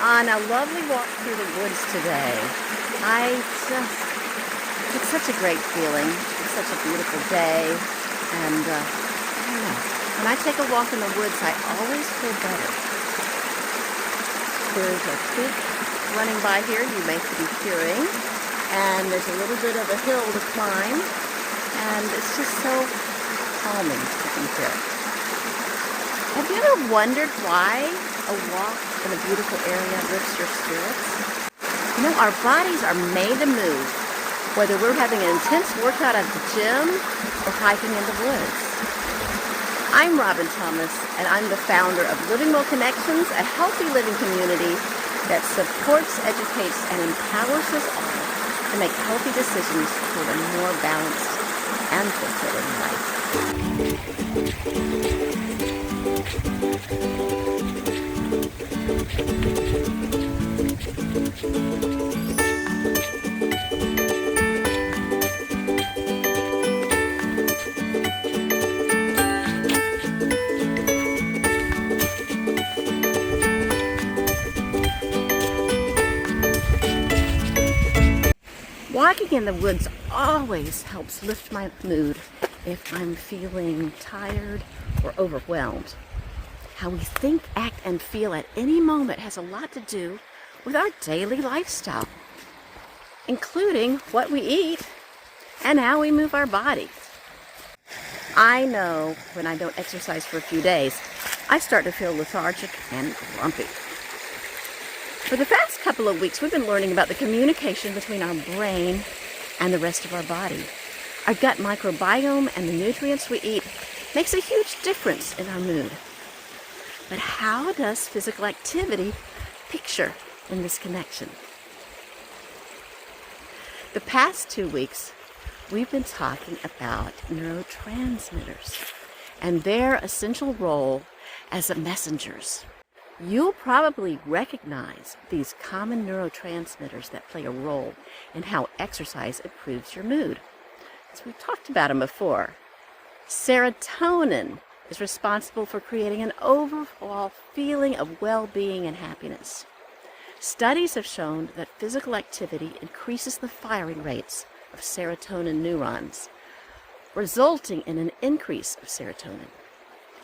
On a lovely walk through the woods today. It's such a great feeling. It's such a beautiful day. And I don't know, when I take a walk in the woods, I always feel better. There's a creek running by here you may be hearing. And there's a little bit of a hill to climb. And it's just so calming to be here. Have you ever wondered why a walk in a beautiful area lifts your spirits? You know, our bodies are made to move, whether we're having an intense workout at the gym or hiking in the woods. I'm Robin Thomas, and I'm the founder of Living Well Connections, a healthy living community that supports, educates, and empowers us all to make healthy decisions toward a more balanced and fulfilling life. Walking in the woods always helps lift my mood if I'm feeling tired or overwhelmed. How we think, act, and feel at any moment has a lot to do with our daily lifestyle, including what we eat and how we move our body. I know when I don't exercise for a few days, I start to feel lethargic and grumpy. For the past couple of weeks, we've been learning about the communication between our brain and the rest of our body. Our gut microbiome and the nutrients we eat makes a huge difference in our mood. But how does physical activity picture in this connection? The past 2 weeks, we've been talking about neurotransmitters and their essential role as messengers. You'll probably recognize these common neurotransmitters that play a role in how exercise improves your mood. As we've talked about them before, serotonin is responsible for creating an overall feeling of well-being and happiness. Studies have shown that physical activity increases the firing rates of serotonin neurons, resulting in an increase of serotonin.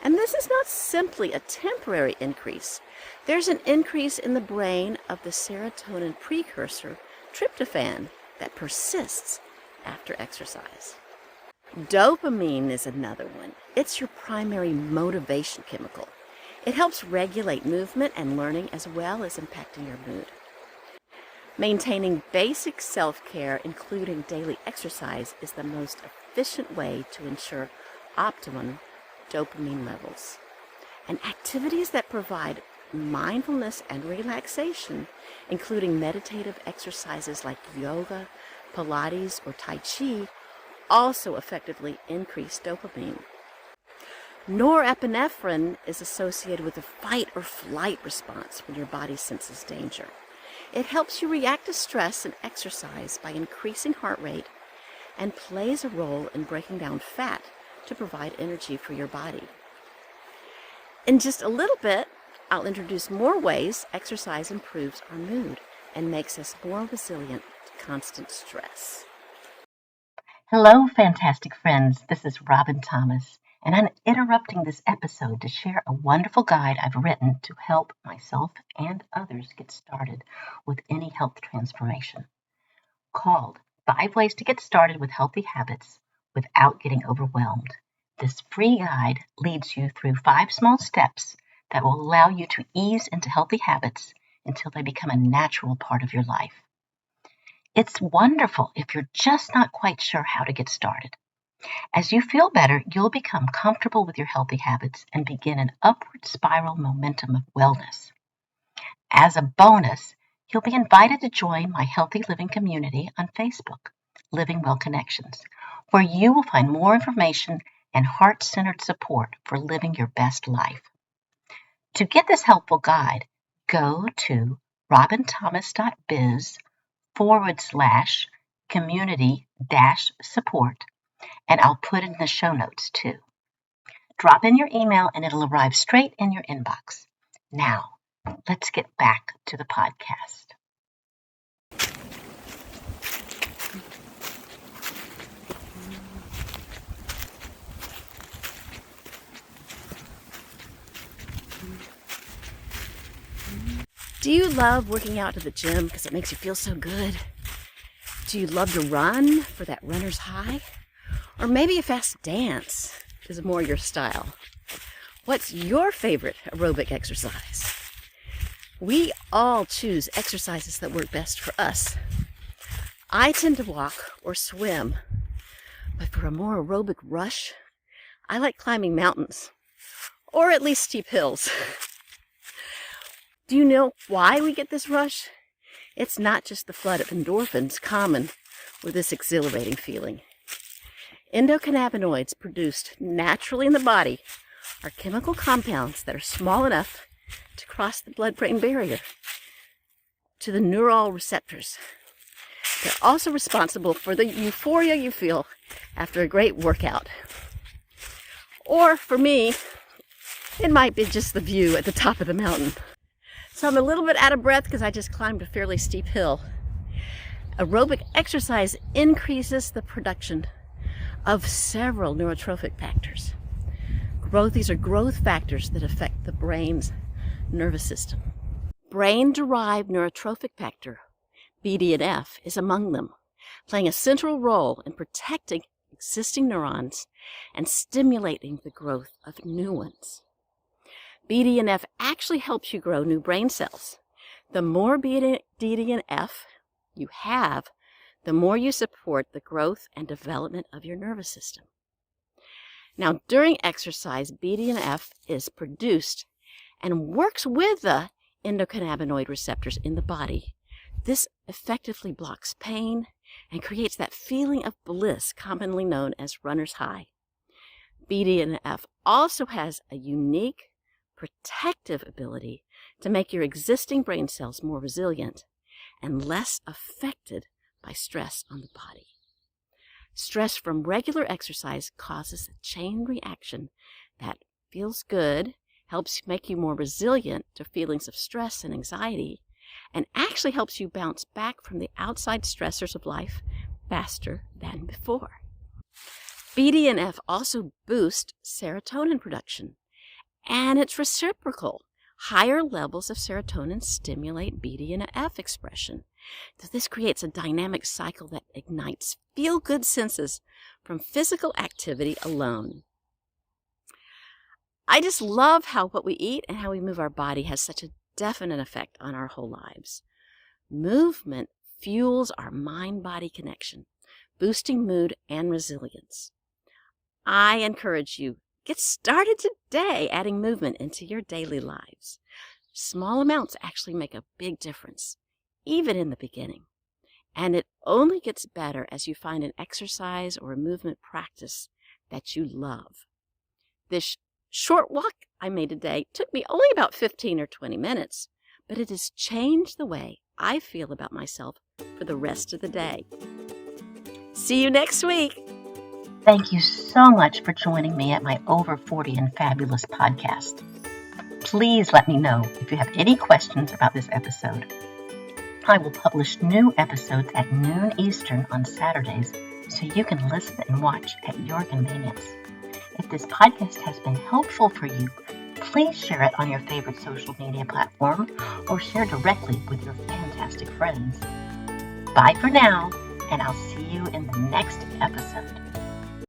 And this is not simply a temporary increase. There's an increase in the brain of the serotonin precursor, tryptophan, that persists after exercise. Dopamine is another one. It's your primary motivation chemical. It helps regulate movement and learning as well as impacting your mood. Maintaining basic self-care, including daily exercise, is the most efficient way to ensure optimum dopamine levels. And activities that provide mindfulness and relaxation, including meditative exercises like yoga, Pilates, or Tai Chi, also effectively increase dopamine. Norepinephrine is associated with the fight or flight response when your body senses danger. It helps you react to stress and exercise by increasing heart rate and plays a role in breaking down fat to provide energy for your body. In just a little bit, I'll introduce more ways exercise improves our mood and makes us more resilient to constant stress. Hello, fantastic friends. This is Robin Thomas, and I'm interrupting this episode to share a wonderful guide I've written to help myself and others get started with any health transformation, called 5 Ways to Get Started with Healthy Habits Without Getting Overwhelmed. This free guide leads you through 5 small steps that will allow you to ease into healthy habits until they become a natural part of your life. It's wonderful if you're just not quite sure how to get started. As you feel better, you'll become comfortable with your healthy habits and begin an upward spiral momentum of wellness. As a bonus, you'll be invited to join my healthy living community on Facebook, Living Well Connections, where you will find more information and heart-centered support for living your best life. To get this helpful guide, go to robinthomas.biz/community-support, and I'll put it in the show notes too. Drop in your email and it'll arrive straight in your inbox. Now, let's get back to the podcast. Do you love working out at the gym because it makes you feel so good? Do you love to run for that runner's high? Or maybe a fast dance is more your style. What's your favorite aerobic exercise? We all choose exercises that work best for us. I tend to walk or swim, but for a more aerobic rush, I like climbing mountains, or at least steep hills. Do you know why we get this rush? It's not just the flood of endorphins common with this exhilarating feeling. Endocannabinoids produced naturally in the body are chemical compounds that are small enough to cross the blood-brain barrier to the neural receptors. They're also responsible for the euphoria you feel after a great workout. Or for me, it might be just the view at the top of the mountain. So I'm a little bit out of breath because I just climbed a fairly steep hill. Aerobic exercise increases the production of several neurotrophic factors. These are growth factors that affect the brain's nervous system. Brain-derived neurotrophic factor, BDNF, is among them, playing a central role in protecting existing neurons and stimulating the growth of new ones. BDNF actually helps you grow new brain cells. The more BDNF you have, the more you support the growth and development of your nervous system. Now, during exercise, BDNF is produced and works with the endocannabinoid receptors in the body. This effectively blocks pain and creates that feeling of bliss commonly known as runner's high. BDNF also has a unique protective ability to make your existing brain cells more resilient and less affected by stress on the body. Stress from regular exercise causes a chain reaction that feels good, helps make you more resilient to feelings of stress and anxiety, and actually helps you bounce back from the outside stressors of life faster than before. BDNF also boosts serotonin production, and it's reciprocal. Higher levels of serotonin stimulate BDNF expression. So this creates a dynamic cycle that ignites feel-good senses from physical activity alone. I just love how what we eat and how we move our body has such a definite effect on our whole lives. Movement fuels our mind-body connection, boosting mood and resilience. I encourage you, get started today adding movement into your daily lives. Small amounts actually make a big difference, even in the beginning. And it only gets better as you find an exercise or a movement practice that you love. This short walk I made today took me only about 15 or 20 minutes, but it has changed the way I feel about myself for the rest of the day. See you next week. Thank you so much for joining me at my Over 40 and Fabulous podcast. Please let me know if you have any questions about this episode. I will publish new episodes at noon Eastern on Saturdays, so you can listen and watch at your convenience. If this podcast has been helpful for you, please share it on your favorite social media platform or share directly with your fantastic friends. Bye for now, and I'll see you in the next episode.